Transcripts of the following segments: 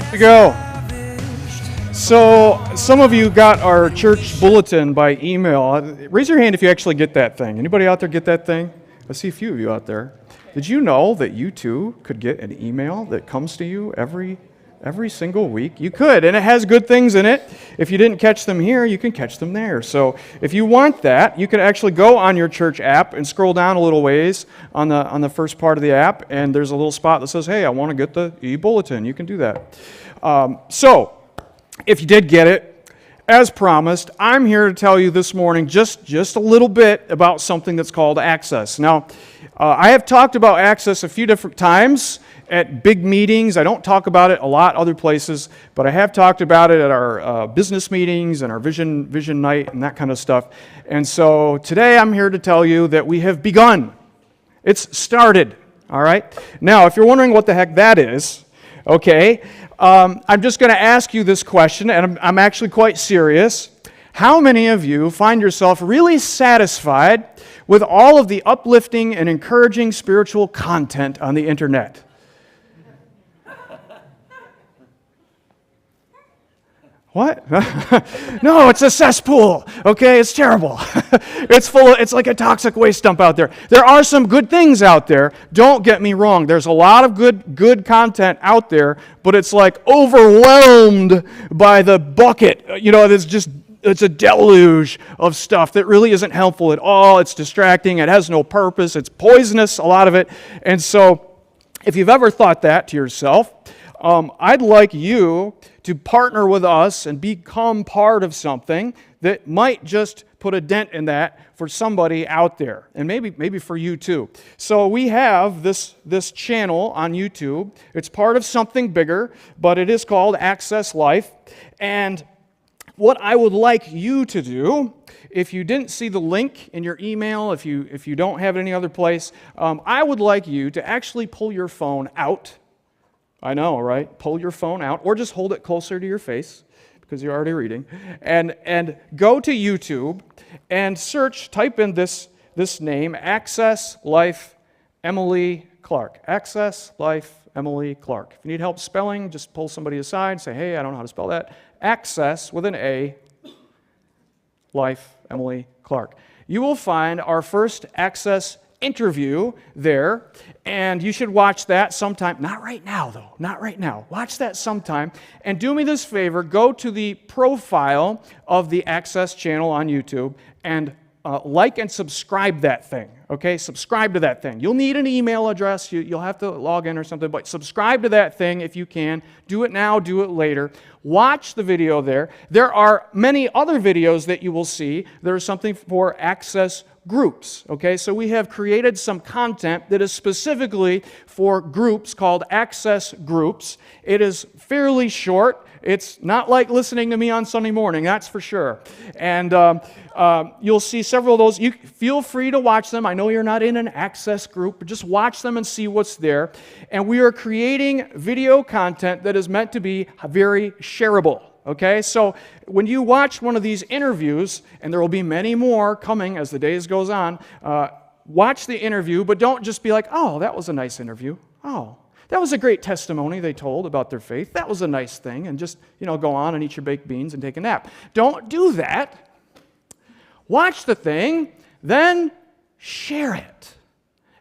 Here we go. So some of you got our church bulletin by email. Raise your hand if you actually get that thing. Anybody out there get that thing? I see a few of you out there. Did you know that you too could get an email that comes to you every single week? You could, and it has good things in it. If you didn't catch them here, you can catch them there. So if you want that, you can actually go on your church app and scroll down a little ways on the first part of the app, and there's a little spot that says, hey, I want to get the e-bulletin. You can do that. So if you did get it, as promised, I'm here to tell you this morning just a little bit about something that's called Access. Now, I have talked about Access a few different times at big meetings. I don't talk about it a lot other places, but I have talked about it at our business meetings and our vision night and that kind of stuff. And so today I'm here to tell you that we have begun. It's started, all right? Now, if you're wondering what the heck that is, okay, I'm just going to ask you this question, and I'm actually quite serious. How many of you find yourself really satisfied with all of the uplifting and encouraging spiritual content on the internet? What? No, it's a cesspool. Okay, it's terrible. It's like a toxic waste dump out there. There are some good things out there. Don't get me wrong. There's a lot of good content out there, but it's like overwhelmed by the bucket. You know, it's a deluge of stuff that really isn't helpful at all. It's distracting. It has no purpose. It's poisonous, a lot of it. And so, if you've ever thought that to yourself, I'd like you to partner with us and become part of something that might just put a dent in that for somebody out there, and maybe for you too. So we have this channel on YouTube. It's part of something bigger, but it is called Access Life. And what I would like you to do, if you didn't see the link in your email, if you don't have it any other place, I would like you to actually pull your phone out. I know, right? Pull your phone out, or just hold it closer to your face, because you're already reading, and go to YouTube and type in this name, Access Life Emily Clark. Access Life Emily Clark. If you need help spelling, just pull somebody aside, say, hey, I don't know how to spell that. Access, with an A, Life Emily Clark. You will find our first Access interview there, and you should watch that sometime. Not right now, though. Not right now. Watch that sometime. And do me this favor, go to the profile of the Access channel on YouTube and like and subscribe that thing, okay? Subscribe to that thing. You'll need an email address. You'll have to log in or something, but subscribe to that thing if you can. Do it now, do it later. Watch the video there. There are many other videos that you will see. There's something for Access groups, okay? So we have created some content that is specifically for groups called Access Groups. It is fairly short. It's not like listening to me on Sunday morning, that's for sure. And you'll see several of those. You feel free to watch them. I know you're not in an Access group, but just watch them and see what's there. And we are creating video content that is meant to be very shareable. Okay, so when you watch one of these interviews, and there will be many more coming as the days goes on, watch the interview, but don't just be like, oh, that was a nice interview. Oh, that was a great testimony they told about their faith. That was a nice thing, and just, go on and eat your baked beans and take a nap. Don't do that. Watch the thing, then share it.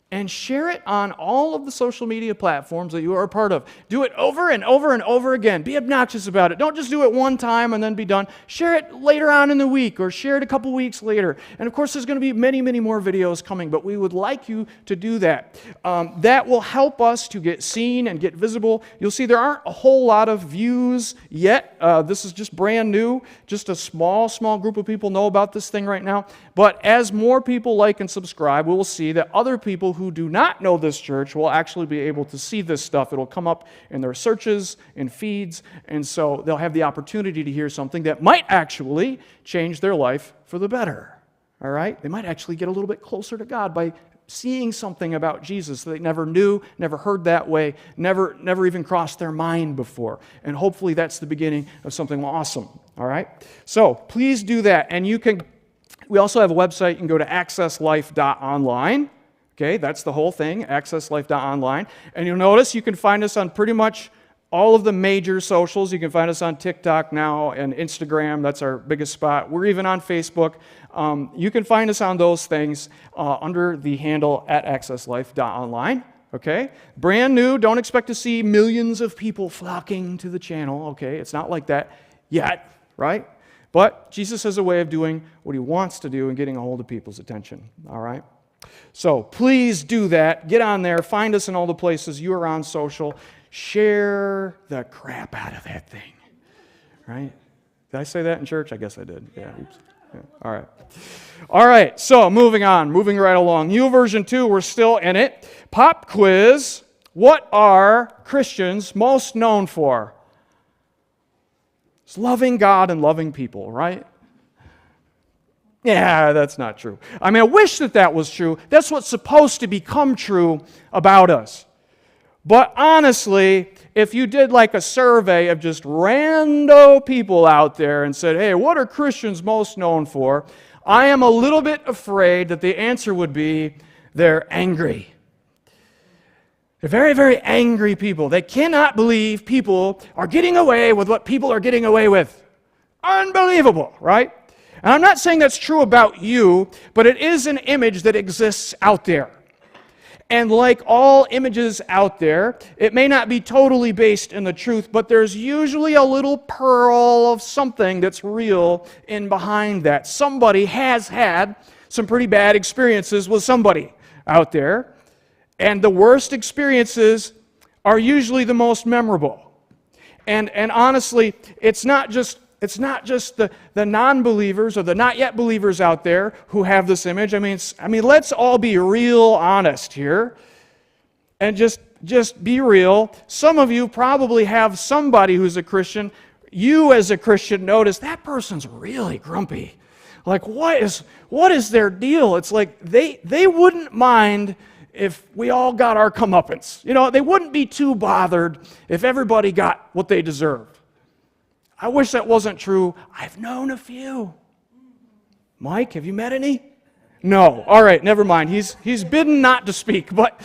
And share it on all of the social media platforms that you are a part of. Do it over and over and over again. Be obnoxious about it. Don't just do it one time and then be done. Share it later on in the week, or share it a couple weeks later. And of course, there's going to be many, many more videos coming, but we would like you to do that. That will help us to get seen and get visible. You'll see there aren't a whole lot of views yet. This is just brand new. Just a small group of people know about this thing right now. But as more people like and subscribe, we will see that other people who do not know this church will actually be able to see this stuff. It'll come up in their searches and feeds, and so they'll have the opportunity to hear something that might actually change their life for the better. All right? They might actually get a little bit closer to God by seeing something about Jesus that they never knew, never heard that way, never even crossed their mind before. And hopefully that's the beginning of something awesome. All right? So please do that. And we also have a website. You can go to accesslife.online. Okay, that's the whole thing, accesslife.online. And you'll notice you can find us on pretty much all of the major socials. You can find us on TikTok now and Instagram. That's our biggest spot. We're even on Facebook. You can find us on those things under the handle @accesslife.online. Okay? Brand new. Don't expect to see millions of people flocking to the channel. Okay? It's not like that yet, right? But Jesus has a way of doing what he wants to do and getting a hold of people's attention. All right? So please do that. Get on there. Find us in all the places you are on social. Share the crap out of that thing. Right? Did I say that in church? I guess I did. Yeah. Oops. Yeah. All right. All right. So moving on. Moving right along. YouVersion 2, we're still in it. Pop quiz. What are Christians most known for? It's loving God and loving people, right? Yeah, that's not true. I mean, I wish that was true. That's what's supposed to become true about us. But honestly, if you did like a survey of just rando people out there and said, hey, what are Christians most known for? I am a little bit afraid that the answer would be they're angry. They're very, very angry people. They cannot believe people are getting away with what people are getting away with. Unbelievable, right? And I'm not saying that's true about you, but it is an image that exists out there. And like all images out there, it may not be totally based in the truth, but there's usually a little pearl of something that's real in behind that. Somebody has had some pretty bad experiences with somebody out there, and the worst experiences are usually the most memorable. And honestly, it's not just the non-believers or the not yet believers out there who have this image. I mean, let's all be real honest here, and just be real. Some of you probably have somebody who's a Christian. You as a Christian notice that person's really grumpy. Like, what is their deal? It's like they wouldn't mind if we all got our comeuppance. You know, they wouldn't be too bothered if everybody got what they deserved. I wish that wasn't true. I've known a few. Mike, have you met any? No. All right, never mind. He's bidden not to speak, but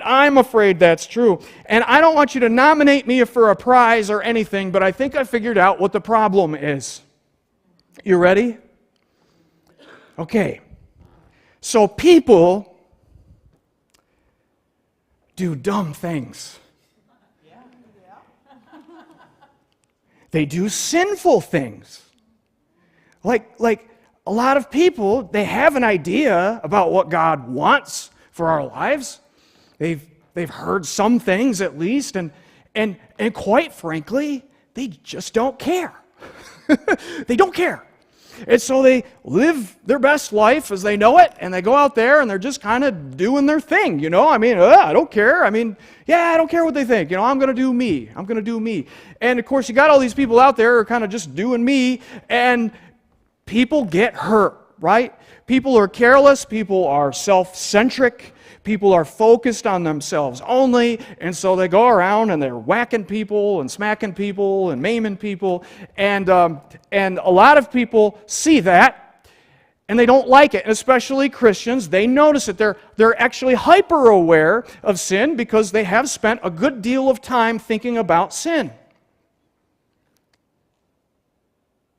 I'm afraid that's true. And I don't want you to nominate me for a prize or anything, but I think I figured out what the problem is. You ready? Okay. So people do dumb things. They do sinful things. Like a lot of people, they have an idea about what God wants for our lives. They've heard some things at least, and quite frankly, they just don't care. They don't care. And so they live their best life as they know it, and they go out there and they're just kind of doing their thing, you know? I mean, I don't care. I mean, yeah, I don't care what they think. You know, I'm going to do me. I'm going to do me. And of course, you got all these people out there who are kind of just doing me, and people get hurt, right? People are careless. People are self-centric. People are focused on themselves only, and so they go around and they're whacking people and smacking people and maiming people, and a lot of people see that, and they don't like it, and especially Christians. They notice it. They're actually hyper-aware of sin because they have spent a good deal of time thinking about sin.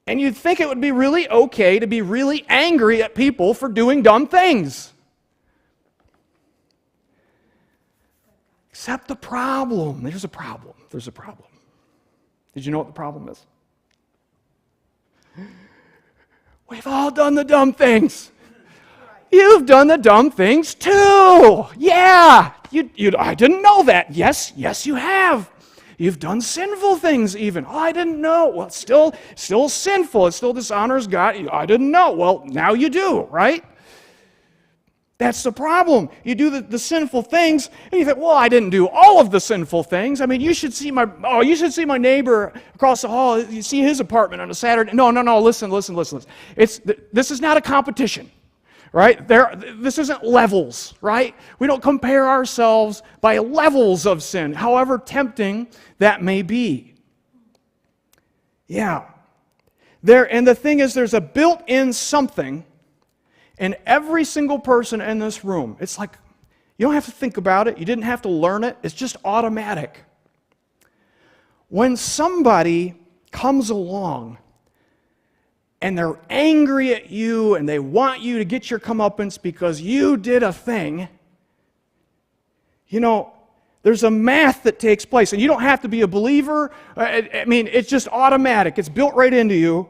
And you'd think it would be really okay to be really angry at people for doing dumb things. Except the problem. There's a problem. There's a problem. Did you know what the problem is? We've all done the dumb things. You've done the dumb things too. Yeah. I didn't know that. Yes, you have. You've done sinful things even. Oh, I didn't know. Well, it's still sinful. It still dishonors God. I didn't know. Well, now you do, right? That's the problem. You do the sinful things, and you think, well, I didn't do all of the sinful things. I mean, you should see my neighbor across the hall. You see his apartment on a Saturday. No, listen. This is not a competition, right? This isn't levels, right? We don't compare ourselves by levels of sin, however tempting that may be. Yeah. And the thing is, there's a built-in something in every single person in this room. It's like, you don't have to think about it. You didn't have to learn it. It's just automatic. when somebody comes along and they're angry at you and they want you to get your comeuppance because you did a thing, there's a math that takes place. And you don't have to be a believer. It's just automatic. It's built right into you.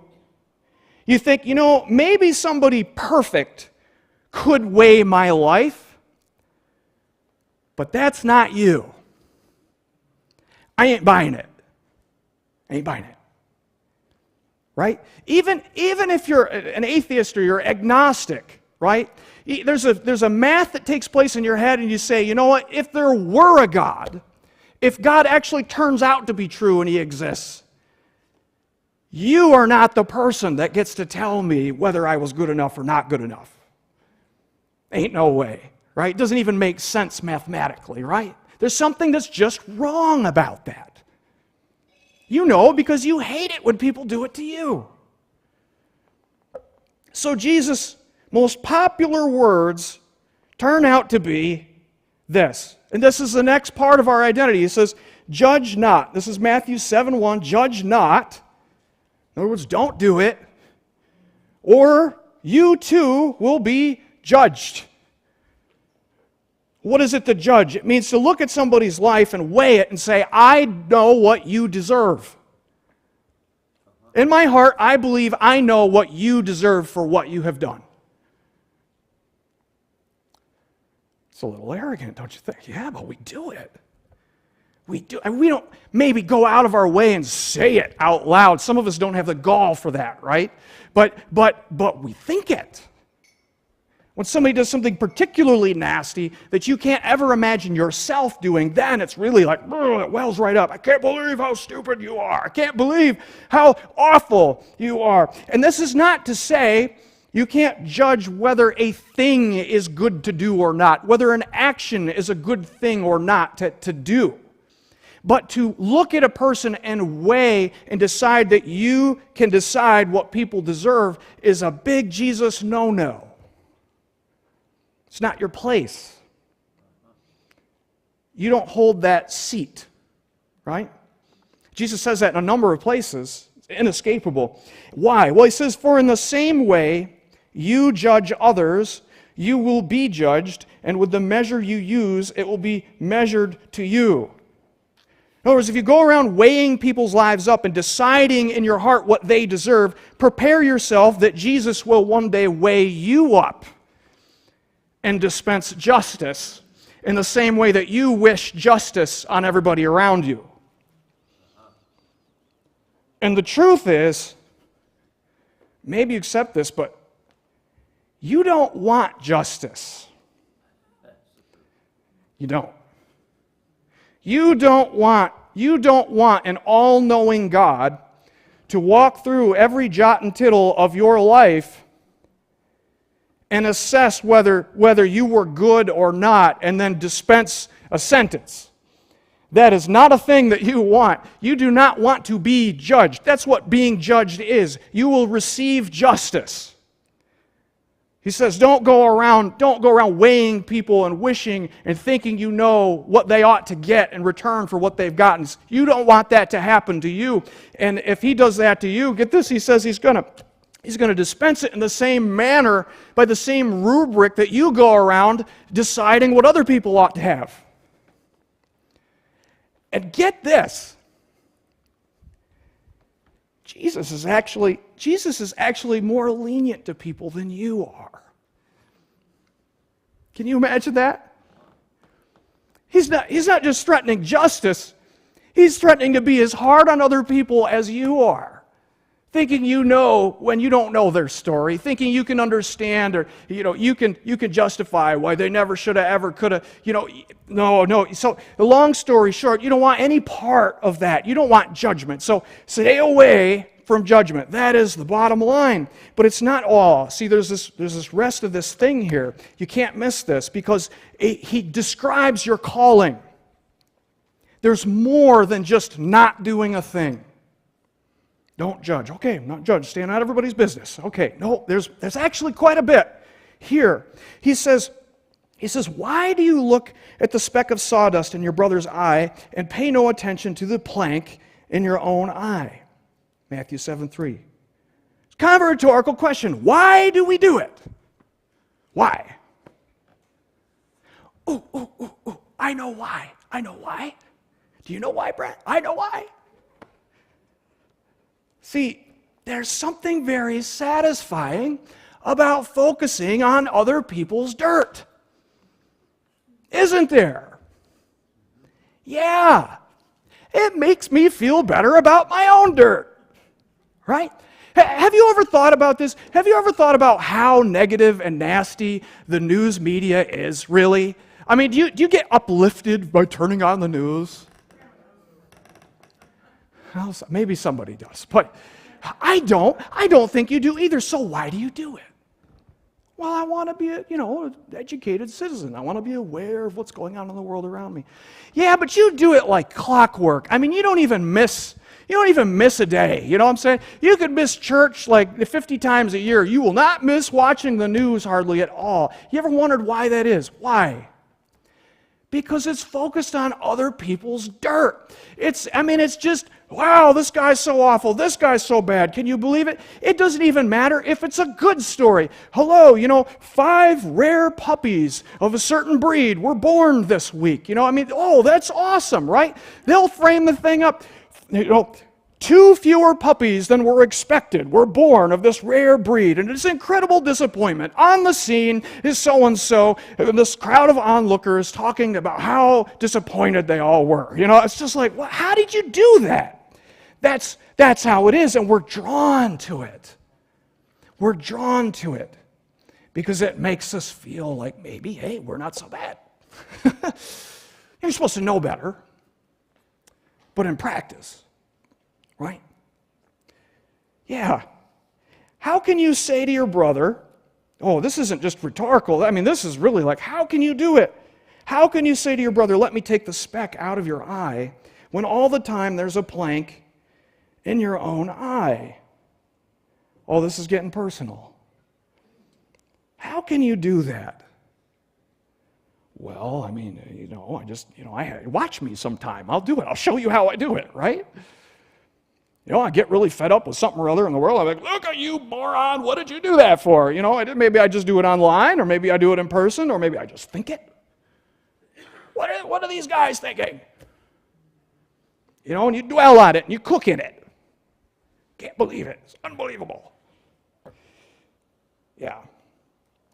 You think, maybe somebody perfect could weigh my life, but that's not you. I ain't buying it. Right? Even if you're an atheist or you're agnostic, right? There's a math that takes place in your head, and you say, you know what? If there were a God, if God actually turns out to be true and He exists, you are not the person that gets to tell me whether I was good enough or not good enough. Ain't no way, right? It doesn't even make sense mathematically, right? There's something that's just wrong about that. Because you hate it when people do it to you. So Jesus' most popular words turn out to be this. And this is the next part of our identity. He says, judge not. This is Matthew 7:1. Judge not. In other words, don't do it. Or you too will be judged. What is it to judge? It means to look at somebody's life and weigh it and say, I know what you deserve. In my heart, I believe I know what you deserve for what you have done. It's a little arrogant, don't you think? Yeah, but we do it. We do. And we don't maybe go out of our way and say it out loud. Some of us don't have the gall for that, right? But we think it. When somebody does something particularly nasty that you can't ever imagine yourself doing, then it's really like, it wells right up. I can't believe how stupid you are. I can't believe how awful you are. And this is not to say you can't judge whether a thing is good to do or not, whether an action is a good thing or not to do. But to look at a person and weigh and decide that you can decide what people deserve is a big Jesus no-no. It's not your place. You don't hold that seat, right? Jesus says that in a number of places. It's inescapable. Why? Well, He says, for in the same way you judge others, you will be judged, and with the measure you use, it will be measured to you. In other words, if you go around weighing people's lives up and deciding in your heart what they deserve, prepare yourself that Jesus will one day weigh you up and dispense justice in the same way that you wish justice on everybody around you. And the truth is, maybe you accept this, but you don't want justice. You don't. You don't want an all-knowing God to walk through every jot and tittle of your life and assess whether you were good or not, and then dispense a sentence. That is not a thing that you want. You do not want to be judged. That's what being judged is. You will receive justice. He says, don't go around weighing people and wishing and thinking you know what they ought to get in return for what they've gotten. You don't want that to happen to you. And if He does that to you, get this, He says He's going to dispense it in the same manner, by the same rubric that you go around deciding what other people ought to have. And get this, Jesus is actually more lenient to people than you are. Can you imagine that? He's not just threatening justice, He's threatening to be as hard on other people as you are. Thinking you know when you don't know their story, thinking you can understand, or you can justify why they never should have, ever could have, no. So the long story short, you don't want any part of that. You don't want judgment. So stay away from judgment. That is the bottom line. But it's not all. See, there's this rest of this thing here. You can't miss this, because He describes your calling. There's more than just not doing a thing. Don't judge. Okay, I'm not judge. Staying out of everybody's business. Okay, no, there's actually quite a bit here. He says, why do you look at the speck of sawdust in your brother's eye and pay no attention to the plank in your own eye. Matthew 7:3. It's kind of a rhetorical question. Why do we do it? Why? Ooh, I know why. I know why. Do you know why, Brett? I know why. See, there's something very satisfying about focusing on other people's dirt. Isn't there? Yeah. It makes me feel better about my own dirt. Right? Have you ever thought about this? Have you ever thought about how negative and nasty the news media is, really? I mean, do you get uplifted by turning on the news? Well, maybe somebody does, but I don't. I don't think you do either. So why do you do it? Well, I want to be an educated citizen. I want to be aware of what's going on in the world around me. Yeah, but you do it like clockwork. I mean, you don't even miss a day. You know what I'm saying? You could miss church like 50 times a year. You will not miss watching the news hardly at all. You ever wondered why that is? Why? Because it's focused on other people's dirt. It's just, wow, this guy's so awful, this guy's so bad. Can you believe it? It doesn't even matter if it's a good story. Hello, 5 rare puppies of a certain breed were born this week. Oh, that's awesome, right? They'll frame the thing up, 2 fewer puppies than were expected were born of this rare breed, and it's an incredible disappointment. On the scene is so-and-so, and this crowd of onlookers talking about how disappointed they all were. It's just like, well, how did you do that? That's how it is, and we're drawn to it. We're drawn to it because it makes us feel like maybe, hey, we're not so bad. You're supposed to know better, but in practice, right? Yeah. How can you say to your brother, oh, this isn't just rhetorical. I mean, this is really like, how can you do it? How can you say to your brother, let me take the speck out of your eye, when all the time there's a plank in your own eye? Oh, this is getting personal. How can you do that? Well, I mean, watch me sometime. I'll do it. I'll show you how I do it, right? I get really fed up with something or other in the world. I'm like, look at you, moron. What did you do that for? Maybe I just do it online, or maybe I do it in person, or maybe I just think it. What are these guys thinking? And you dwell on it, and you cook in it. Can't believe it. It's unbelievable. Yeah.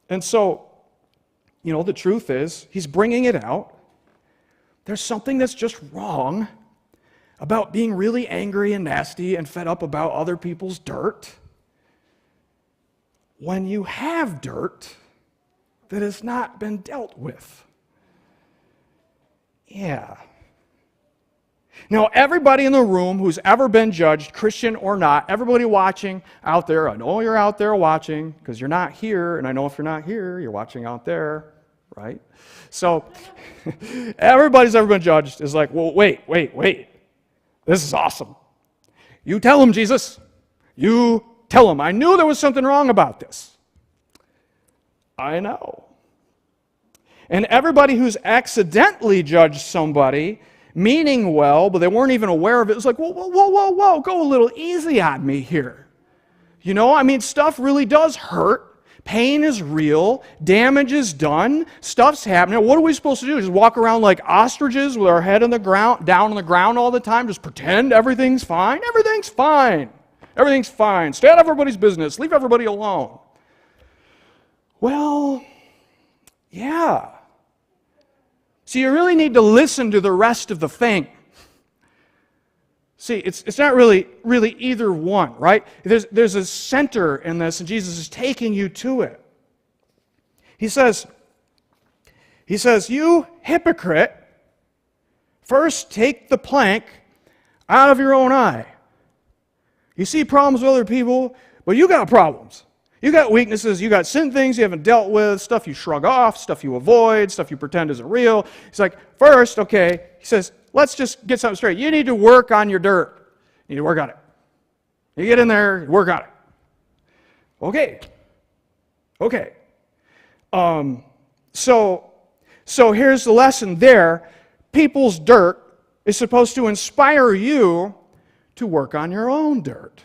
And so, the truth is, he's bringing it out. There's something that's just wrong about being really angry and nasty and fed up about other people's dirt when you have dirt that has not been dealt with. Yeah. Now, everybody in the room who's ever been judged, Christian or not, everybody watching out there, I know you're out there watching because you're not here, and I know if you're not here, you're watching out there, right? So, everybody's ever been judged is like, well, wait. This is awesome. You tell him, Jesus. You tell him. I knew there was something wrong about this. I know. And everybody who's accidentally judged somebody, meaning well, but they weren't even aware of it, was like, whoa, go a little easy on me here. Stuff really does hurt. Pain is real. Damage is done. Stuff's happening. What are we supposed to do? Just walk around like ostriches with our head in the ground, down on the ground all the time? Just pretend everything's fine? Everything's fine. Everything's fine. Stay out of everybody's business. Leave everybody alone. Well, yeah. So you really need to listen to the rest of the thing. See, it's not really either one, right? There's a center in this, and Jesus is taking you to it. He says, you hypocrite, first take the plank out of your own eye. You see problems with other people, but you got problems. You got weaknesses, you got sin things you haven't dealt with, stuff you shrug off, stuff you avoid, stuff you pretend isn't real. He's like, first, okay, he says, let's just get something straight. You need to work on your dirt. You need to work on it. You get in there, work on it. Okay. So here's the lesson there. People's dirt is supposed to inspire you to work on your own dirt.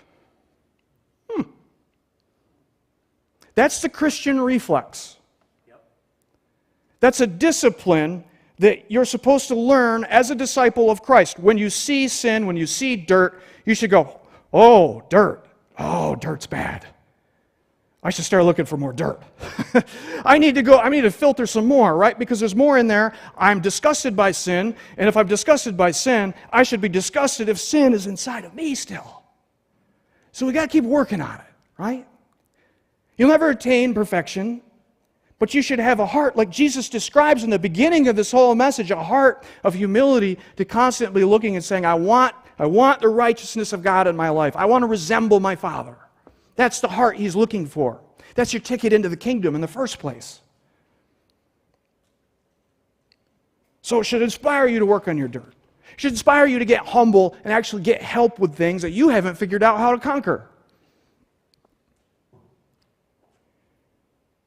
That's the Christian reflex. That's a discipline that you're supposed to learn as a disciple of Christ. When you see sin, when you see dirt, you should go, oh, dirt. Oh, dirt's bad. I should start looking for more dirt. I need to filter some more, right? Because there's more in there. I'm disgusted by sin, and if I'm disgusted by sin, I should be disgusted if sin is inside of me still. So we got to keep working on it, right? You'll never attain perfection, but you should have a heart like Jesus describes in the beginning of this whole message, a heart of humility to constantly looking and saying, I want the righteousness of God in my life. I want to resemble my Father. That's the heart He's looking for. That's your ticket into the kingdom in the first place. So it should inspire you to work on your dirt. It should inspire you to get humble and actually get help with things that you haven't figured out how to conquer.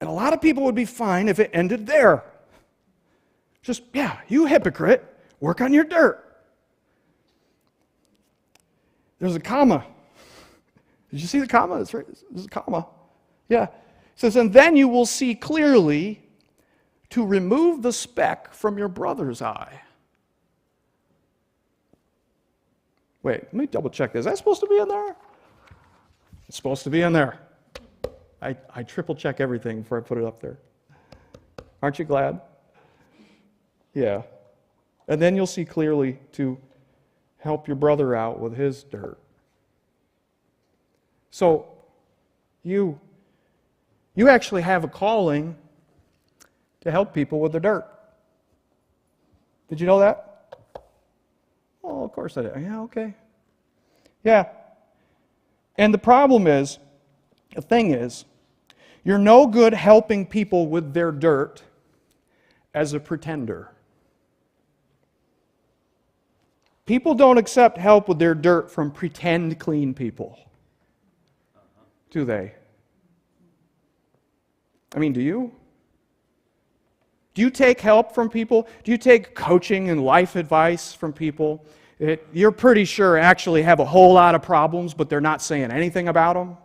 And a lot of people would be fine if it ended there. Just, you hypocrite, work on your dirt. There's a comma. Did you see the comma? That's right. There's a comma. Yeah. It says, and then you will see clearly to remove the speck from your brother's eye. Wait, let me double check this. Is that supposed to be in there? It's supposed to be in there. I triple check everything before I put it up there. Aren't you glad? Yeah. And then you'll see clearly to help your brother out with his dirt. So, you actually have a calling to help people with their dirt. Did you know that? Oh, of course I did. Yeah, okay. Yeah. And the thing is, you're no good helping people with their dirt as a pretender. People don't accept help with their dirt from pretend clean people. Do they? I mean, do you? Do you take help from people? Do you take coaching and life advice from people that you're pretty sure actually have a whole lot of problems, but they're not saying anything about them?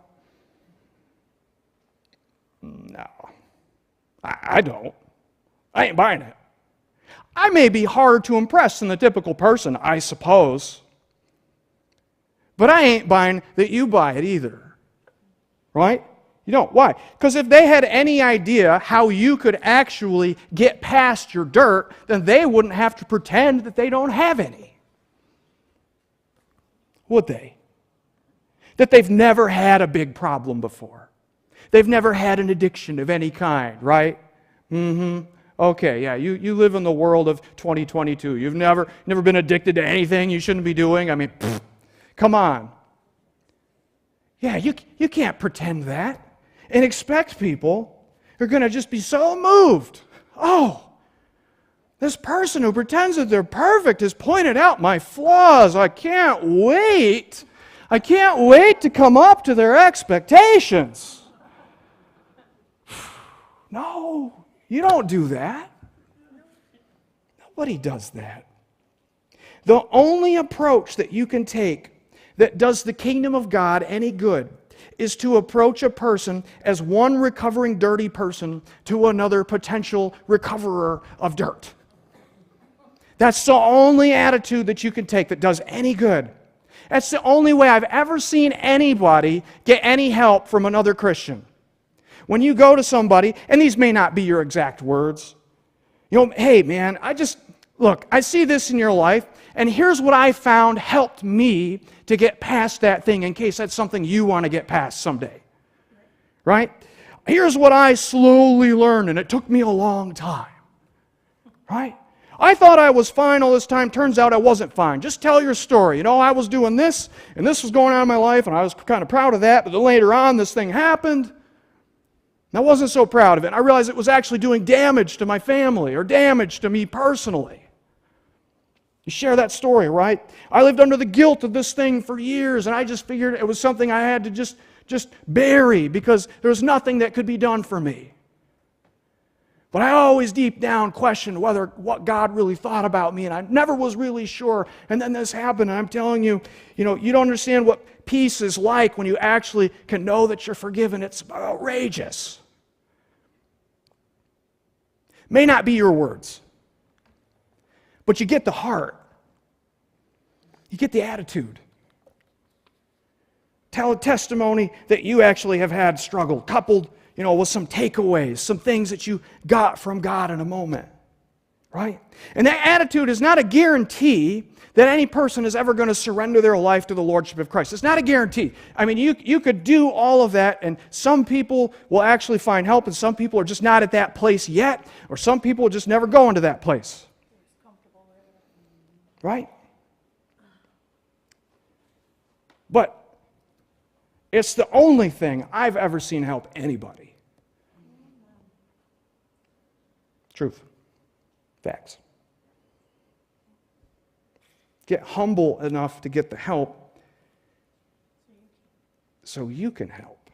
No. I don't. I ain't buying it. I may be hard to impress than the typical person, I suppose. But I ain't buying that you buy it either. Right? You don't. Why? Because if they had any idea how you could actually get past your dirt, then they wouldn't have to pretend that they don't have any. Would they? That they've never had a big problem before. They've never had an addiction of any kind, right? Okay, yeah, you live in the world of 2022. You've never been addicted to anything you shouldn't be doing. I mean, come on. Yeah, you can't pretend that and expect people are going to just be so moved. Oh, this person who pretends that they're perfect has pointed out my flaws. I can't wait to come up to their expectations. No, you don't do that. Nobody does that. The only approach that you can take that does the kingdom of God any good is to approach a person as one recovering dirty person to another potential recoverer of dirt. That's the only attitude that you can take that does any good. That's the only way I've ever seen anybody get any help from another Christian. When you go to somebody, and these may not be your exact words, hey man, I see this in your life, and here's what I found helped me to get past that thing in case that's something you want to get past someday. Right? Here's what I slowly learned, and it took me a long time. Right? I thought I was fine all this time. Turns out I wasn't fine. Just tell your story. I was doing this, and this was going on in my life, and I was kind of proud of that, but then later on this thing happened. And I wasn't so proud of it. I realized it was actually doing damage to my family or damage to me personally. You share that story, right? I lived under the guilt of this thing for years, and I just figured it was something I had to just bury because there was nothing that could be done for me. But I always deep down questioned what God really thought about me, and I never was really sure. And then this happened, and I'm telling you, you don't understand what peace is like when you actually can know that you're forgiven. It's outrageous. May not be your words, but you get the heart. You get the attitude. Tell a testimony that you actually have had struggle, coupled with some takeaways, some things that you got from God in a moment, right? And that attitude is not a guarantee that any person is ever going to surrender their life to the Lordship of Christ. It's not a guarantee. I mean, you could do all of that, and some people will actually find help, and some people are just not at that place yet, or some people will just never go into that place. Right? But it's the only thing I've ever seen help anybody. Truth. Facts. Get humble enough to get the help so you can help.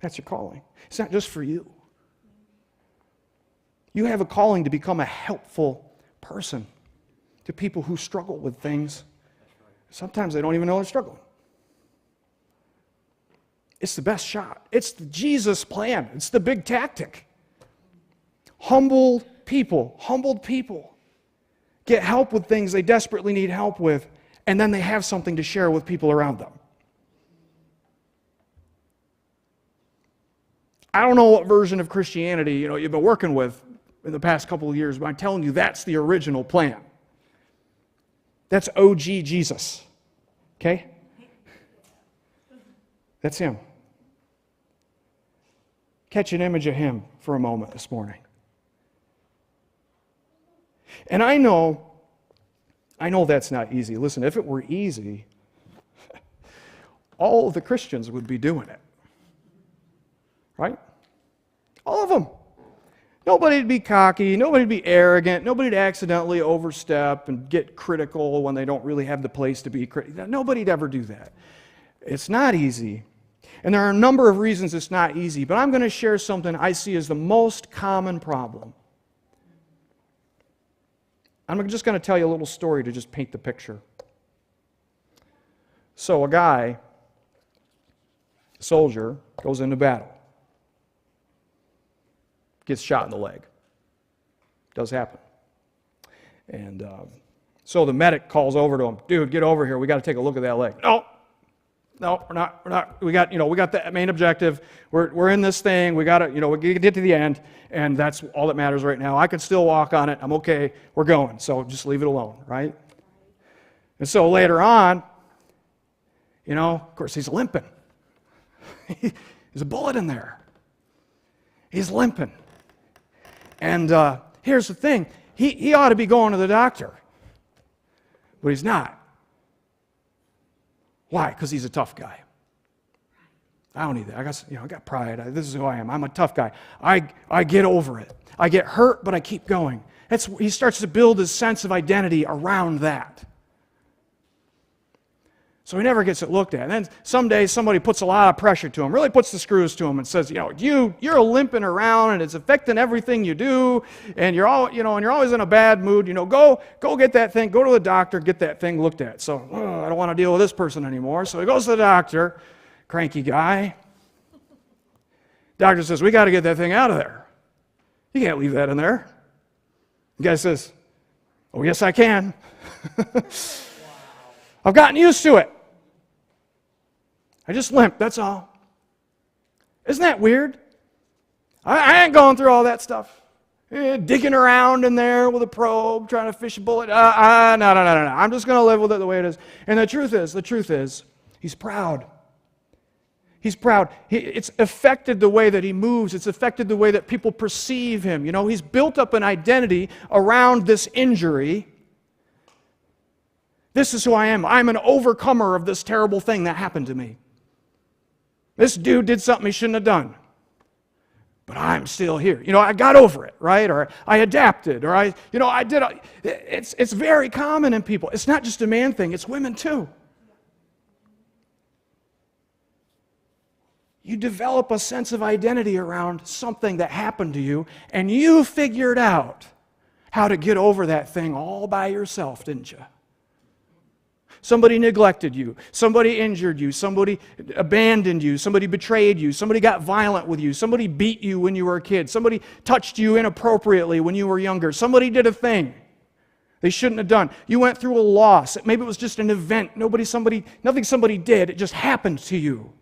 That's your calling. It's not just for you. You have a calling to become a helpful person to people who struggle with things. Sometimes they don't even know they're struggling. It's the best shot. It's the Jesus plan. It's the big tactic. Humbled people get help with things they desperately need help with, and then they have something to share with people around them. I don't know what version of Christianity you've been working with in the past couple of years, but I'm telling you that's the original plan. That's OG Jesus. Okay? That's him. Catch an image of him for a moment this morning. And I know that's not easy. Listen, if it were easy, all of the Christians would be doing it. Right? All of them. Nobody'd be cocky, nobody'd be arrogant, nobody'd accidentally overstep and get critical when they don't really have the place to be critical. Nobody'd ever do that. It's not easy. And there are a number of reasons it's not easy, but I'm going to share something I see as the most common problem. I'm just going to tell you a little story to just paint the picture. So a soldier, goes into battle. Gets shot in the leg. Does happen. And so the medic calls over to him, dude, get over here. We got to take a look at that leg. No, we're not. We got the main objective. We're in this thing. We got to, we get to the end, and that's all that matters right now. I can still walk on it. I'm okay. We're going. So just leave it alone, right? And so later on, of course, he's limping. There's a bullet in there. He's limping. And here's the thing. He ought to be going to the doctor. But he's not. Why? Because he's a tough guy. I don't need that. I got pride. This is who I am. I'm a tough guy. I get over it. I get hurt, but I keep going. He starts to build his sense of identity around that. So he never gets it looked at. And then someday somebody puts a lot of pressure to him, really puts the screws to him and says, you're limping around and it's affecting everything you do, and you're always in a bad mood. Go get that thing, go to the doctor, get that thing looked at. So I don't want to deal with this person anymore. So he goes to the doctor, cranky guy. Doctor says, we got to get that thing out of there. You can't leave that in there. The guy says, oh, yes, I can. I've gotten used to it. I just limp, that's all. Isn't that weird? I ain't going through all that stuff. Digging around in there with a probe, trying to fish a bullet. No. I'm just going to live with it the way it is. And the truth is, he's proud. He's proud. It's affected the way that he moves. It's affected the way that people perceive him. He's built up an identity around this injury. This is who I am. I'm an overcomer of this terrible thing that happened to me. This dude did something he shouldn't have done. But I'm still here. I got over it, right? Or I adapted, or I did. It's very common in people. It's not just a man thing, it's women too. You develop a sense of identity around something that happened to you, and you figured out how to get over that thing all by yourself, didn't you? Somebody neglected you, somebody injured you, somebody abandoned you, somebody betrayed you, somebody got violent with you, somebody beat you when you were a kid, somebody touched you inappropriately when you were younger, somebody did a thing they shouldn't have done. You went through a loss. Maybe it was just an event. Nothing somebody did. It just happened to you.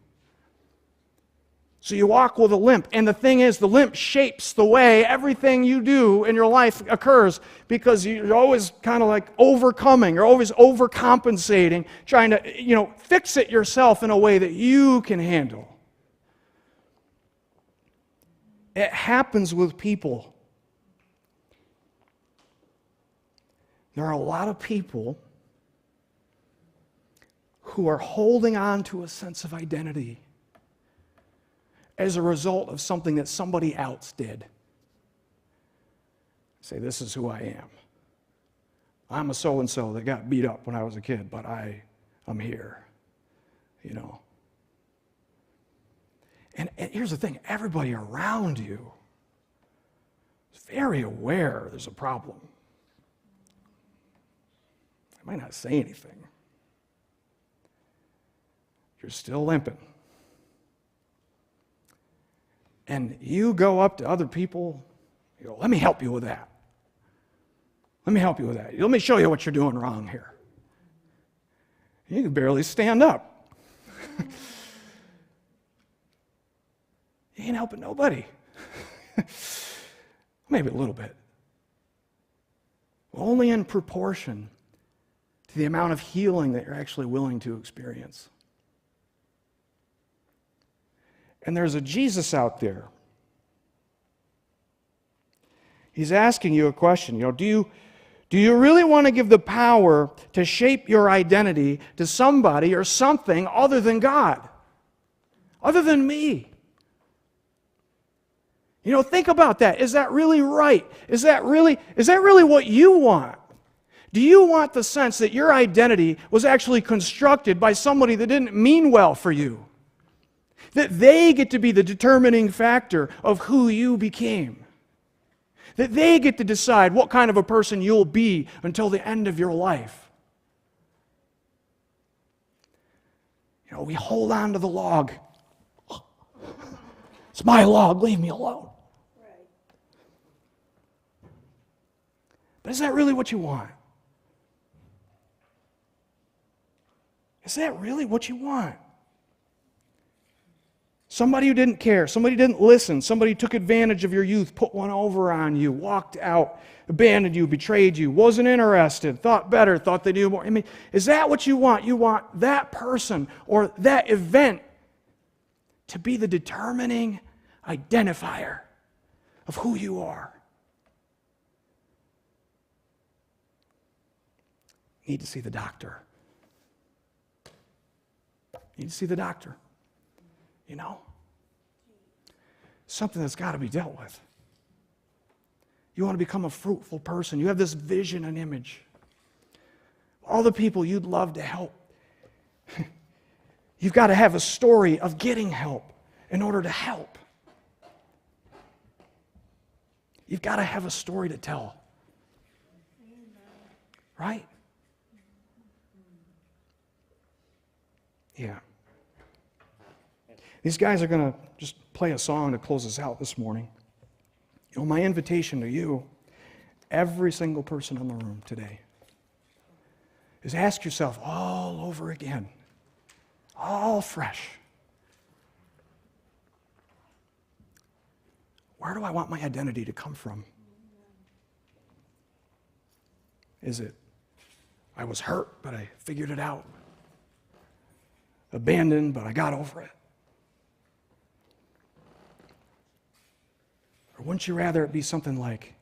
So you walk with a limp. And the thing is, the limp shapes the way everything you do in your life occurs, because you're always kind of like overcoming. You're always overcompensating, trying to, fix it yourself in a way that you can handle. It happens with people. There are a lot of people who are holding on to a sense of identity as a result of something that somebody else did. Say, this is who I am. I'm a so-and-so that got beat up when I was a kid, but I'm here, And here's the thing, everybody around you is very aware there's a problem. They might not say anything. You're still limping. And you go up to other people, let me help you with that. Let me help you with that. Let me show you what you're doing wrong here. You can barely stand up. You ain't helping nobody. Maybe a little bit. Only in proportion to the amount of healing that you're actually willing to experience. And there's a Jesus out there. He's asking you a question. Do you really want to give the power to shape your identity to somebody or something other than God? Other than me? Think about that. Is that really right? Is that really what you want? Do you want the sense that your identity was actually constructed by somebody that didn't mean well for you? That they get to be the determining factor of who you became. That they get to decide what kind of a person you'll be until the end of your life. We hold on to the log. It's my log, leave me alone. Right. But is that really what you want? Is that really what you want? Somebody who didn't care, somebody who didn't listen, somebody who took advantage of your youth, put one over on you, walked out, abandoned you, betrayed you, wasn't interested, thought better, thought they knew more. Is that what you want? You want that person or that event to be the determining identifier of who you are. You need to see the doctor. You need to see the doctor. Something that's got to be dealt with. You want to become a fruitful person. You have this vision and image. All the people you'd love to help. You've got to have a story of getting help in order to help. You've got to have a story to tell. Right? Yeah. These guys are going to just play a song to close us out this morning. My invitation to you, every single person in the room today, is ask yourself all over again, all fresh, where do I want my identity to come from? Is it, I was hurt, but I figured it out? Abandoned, but I got over it? Or wouldn't you rather it be something like,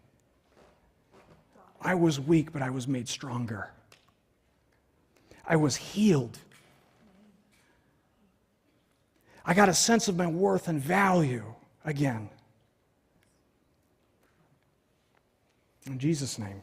I was weak, but I was made stronger. I was healed. I got a sense of my worth and value again. In Jesus' name.